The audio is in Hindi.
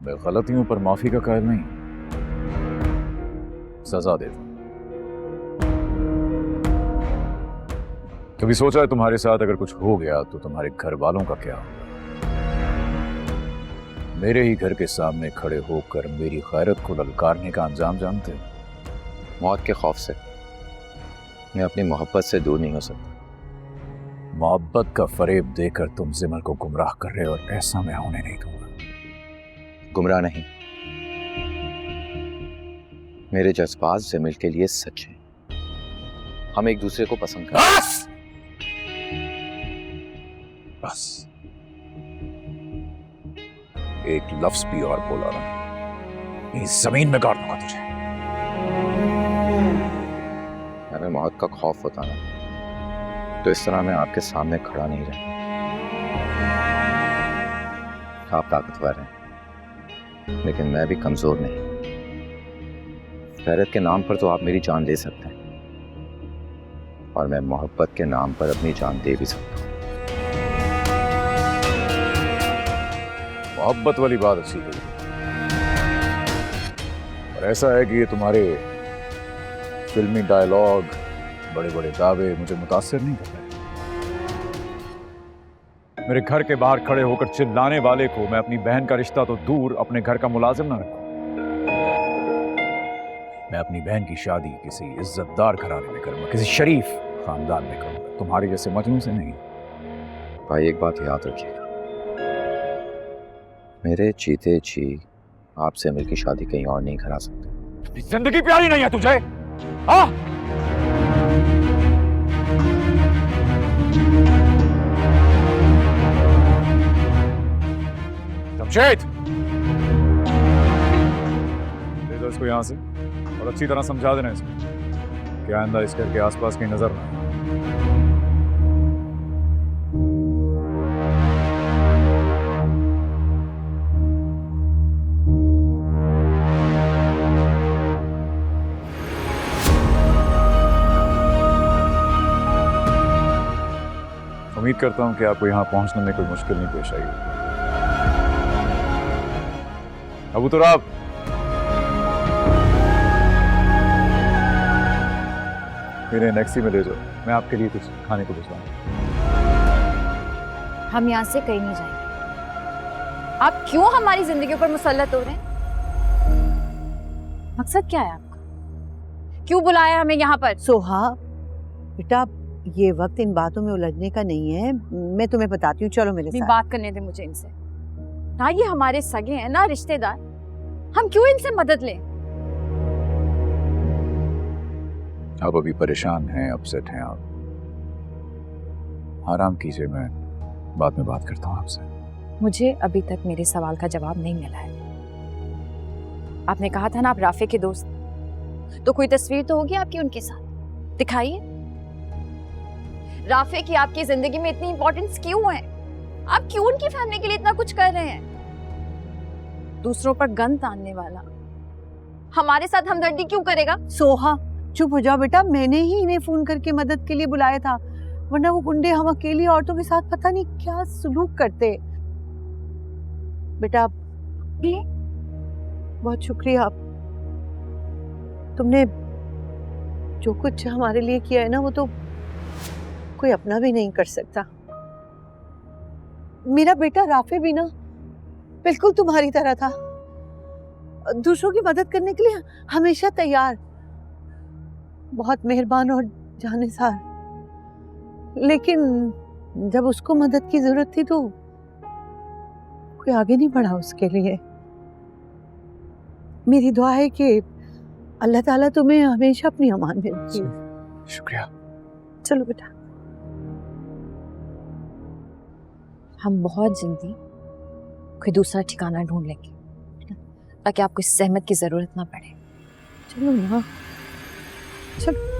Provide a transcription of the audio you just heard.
मैं गलतियों पर माफी का कायल नहीं, सजा देता हूं। कभी सोचा है तुम्हारे साथ अगर कुछ हो गया तो तुम्हारे घर वालों का क्या होगा? मेरे ही घर के सामने खड़े होकर मेरी गैरत को ललकारने का अंजाम जानते हो? मौत के खौफ से मैं अपनी मोहब्बत से दूर नहीं हो सकता। मोहब्बत का फरेब देकर तुम जिमल को गुमराह कर रहे हो और ऐसा मैं होने नहीं दूंगा। गुमराह नहीं, मेरे जज्बात जिमल के लिए सच हैं। हम एक दूसरे को पसंद करते हैं। बस एक लफ्ज भी और बोला ना, इस जमीन में गाड़ दूंगा तुझे। हमें मौत का खौफ होता ना तो इस तरह मैं आपके सामने खड़ा नहीं रहा। आप ताकतवर हैं लेकिन मैं भी कमजोर नहीं। गैरत के नाम पर तो आप मेरी जान ले सकते हैं और मैं मोहब्बत के नाम पर अपनी जान दे भी सकता हूँ। मोहब्बत वाली बात अच्छी गई, और ऐसा है कि ये तुम्हारे फिल्मी डायलॉग, बड़े बड़े दावे मुझे मुतासिर नहीं कर रहे। मेरे घर के बाहर खड़े होकर चिल्लाने वाले को मैं अपनी बहन का रिश्ता तो दूर अपने घर का मुलाजिम ना रखूं। मैं अपनी बहन की शादी किसी इज्जतदार घराने में करूंगा, किसी शरीफ खानदान में करूंगा, तुम्हारे जैसे मजनू से नहीं। भाई एक बात याद रखिएगा, मेरे जीते जी आपसे मिलकर शादी कहीं और नहीं करा सकते। जिंदगी प्यारी नहीं है तुझे? हाँ? जमशेद, ले जाओ इसको यहां से और अच्छी तरह समझा देना इसको कि आइंदा इस घर के आसपास कहीं नजर ना आए। उम्मीद करता हूं कि आपको यहां पहुंचने में कोई मुश्किल नहीं पेश आई होगी। अबू तुराब, मेरे टैक्सी में ले जाओ, मैं आपके लिए कुछ खाने को भिजवाऊं। हम यहाँ से कहीं नहीं जाएंगे। आप क्यों हमारी जिंदगी पर मुसल्लत हो रहे हैं? मकसद क्या है आपका? क्यों बुलाया हमें यहाँ पर? सोहा बेटा, ये वक्त इन बातों में उलझने का नहीं है, मैं तुम्हें बताती हूँ, चलो मेरे साथ। बात करने दे मुझे इनसे। ना ये हमारे सगे हैं ना रिश्तेदार, हम क्यों इनसे मदद लें? आप अभी परेशान हैं, अपसेट हैं, आप आराम कीजिए, मैं बाद में बात करता हूँ आपसे। मुझे अभी तक मेरे सवाल का जवाब नहीं मिला है। आपने कहा था ना आप राफे के दोस्त, तो कोई तस्वीर तो होगी आपकी उनके साथ, दिखाइए। राफे की आपकी जिंदगी में इतनी इंपॉर्टेंस क्यों है? आप क्यों उनकी फैमिली के लिए इतना कुछ कर रहे हैं? दूसरों पर गन तानने वाला हमारे साथ हमदर्दी क्यों करेगा? सोहा चुप हो जाओ बेटा, मैंने ही इन्हें फोन करके मदद के लिए बुलाया था, वरना वो गुंडे हम अकेली औरतों के साथ पता नहीं क्या सलूक करते। बेटा बहुत शुक्रिया, आप तुमने जो कुछ हमारे लिए किया है ना, वो तो कोई अपना भी नहीं कर सकता। मेरा बेटा राफे भी ना बिल्कुल तुम्हारी तरह था, दूसरों की मदद करने के लिए हमेशा तैयार, बहुत मेहरबान और जानेसार। लेकिन जब उसको मदद की जरूरत थी तो कोई आगे नहीं बढ़ा उसके लिए। मेरी दुआ है कि अल्लाह ताला तुम्हें हमेशा अपनी अमान में रखे। शुक्रिया। चलो बेटा, हम बहुत जल्दी कोई दूसरा ठिकाना ढूंढ लेंगे ताकि आपको इस सहमत की जरूरत ना पड़े। चलो ना, चलो।